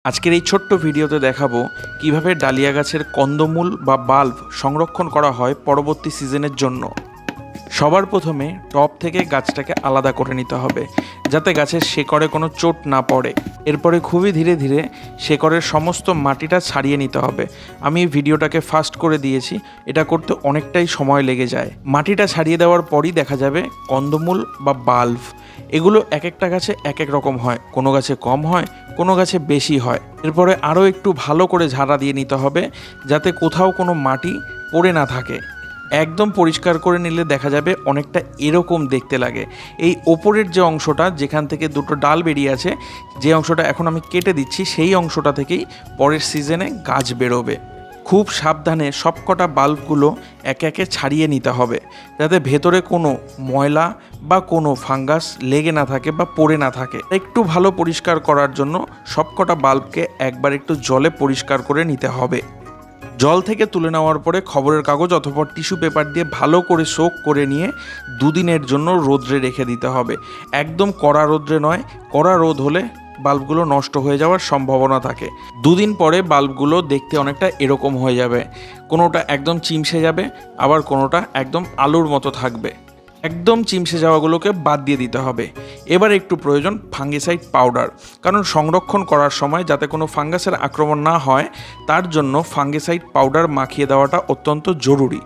আজকের এই ছোট্ট ভিডিওতে দেখাবো কিভাবে ডালিয়া গাছের কন্দমূল বা বাল্ব সংরক্ষণ করা হয় পরবর্তী সিজনের জন্য। সবার প্রথমে টব থেকে গাছটাকে আলাদা করে নিতে হবে যাতে গাছের শেকড়ে কোনো চোট না পড়ে। এরপরে খুবই ধীরে ধীরে শেকড়ের সমস্ত মাটিটা ছাড়িয়ে নিতে হবে। আমি এই ভিডিওটাকে ফাস্ট করে দিয়েছি, এটা করতে অনেকটাই সময় লেগে যায়। মাটিটা ছাড়িয়ে দেওয়ার পরই দেখা যাবে কন্দমূল বা বাল্ব। এগুলো এক একটা গাছে এক এক রকম হয়, কোনো গাছে কম হয়, কোনো গাছে বেশি হয়। এরপরে আরও একটু ভালো করে ঝাড়া দিয়ে নিতে হবে যাতে কোথাও কোনো মাটি পড়ে না থাকে। একদম পরিষ্কার করে নিলে দেখা যাবে অনেকটা এরকম দেখতে লাগে। এই ওপরের যে অংশটা যেখান থেকে দুটো ডাল বেরিয়ে আছে, যে অংশটা এখন আমি কেটে দিচ্ছি, সেই অংশটা থেকেই পরের সিজনে গাছ বেরোবে। খুব সাবধানে সবকটা বাল্বগুলো একে একে ছাড়িয়ে নিতে হবে যাতে ভেতরে কোনো ময়লা বা কোনো ফাঙ্গাস লেগে না থাকে বা পড়ে না থাকে। একটু ভালো পরিষ্কার করার জন্য সবকটা বাল্বকে একবার একটু জলে পরিষ্কার করে নিতে হবে। জল থেকে তুলে নেওয়ার পরে খবরের কাগজ অথবা টিস্যু পেপার দিয়ে ভালো করে সোক করে নিয়ে দুদিনের জন্য রোদ্রে রেখে দিতে হবে। একদম কড়া রোদ্রে নয়, কড়া রোদ হলে বাল্বগুলো নষ্ট হয়ে যাওয়ার সম্ভাবনা থাকে। দুদিন পরে বাল্বগুলো দেখতে অনেকটা এরকম হয়ে যাবে, কোনোটা একদম চিমসে যাবে, আবার কোনোটা একদম আলুর মতো থাকবে। একদম চিমসে যাওয়াগুলোকে বাদ দিয়ে দিতে হবে। এবার একটু প্রয়োজন ফাঙ্গিসাইড পাউডার, কারণ সংরক্ষণ করার সময় যাতে কোনো ফাঙ্গাসের আক্রমণ না হয় তার জন্য ফাঙ্গিসাইড পাউডার মাখিয়ে দেওয়াটা অত্যন্ত জরুরি।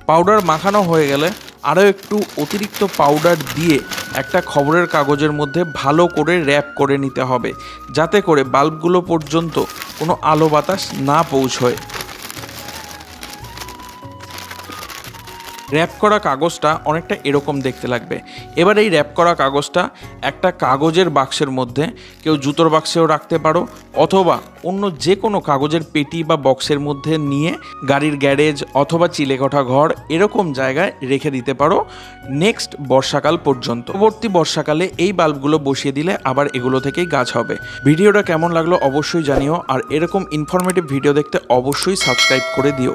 পাউডার মাখানো হয়ে গেলে আরও একটু অতিরিক্ত পাউডার দিয়ে একটা খবরের কাগজের মধ্যে ভালো করে র্যাপ করে নিতে হবে যাতে করে বাল্বগুলো পর্যন্ত কোনো আলো বাতাস না পৌঁছয়। র্যাপ করা কাগজটা অনেকটা এরকম দেখতে লাগবে। এবার এই র্যাপ করা কাগজটা একটা কাগজের বাক্সের মধ্যে, কেউ জুতোর বাক্সেও রাখতে পারো অথবা অন্য যে কোনো কাগজের পেটি বা বক্সের মধ্যে নিয়ে গাড়ির গ্যারেজ অথবা চিলেকোঠা ঘর এরকম জায়গায় রেখে দিতে পারো নেক্সট বর্ষাকাল পর্যন্ত। পরবর্তী বর্ষাকালে এই বাল্বগুলো বসিয়ে দিলে আবার এগুলো থেকেই গাছ হবে। ভিডিওটা কেমন লাগলো অবশ্যই জানিও, আর এরকম ইনফরমেটিভ ভিডিও দেখতে অবশ্যই সাবস্ক্রাইব করে দিও।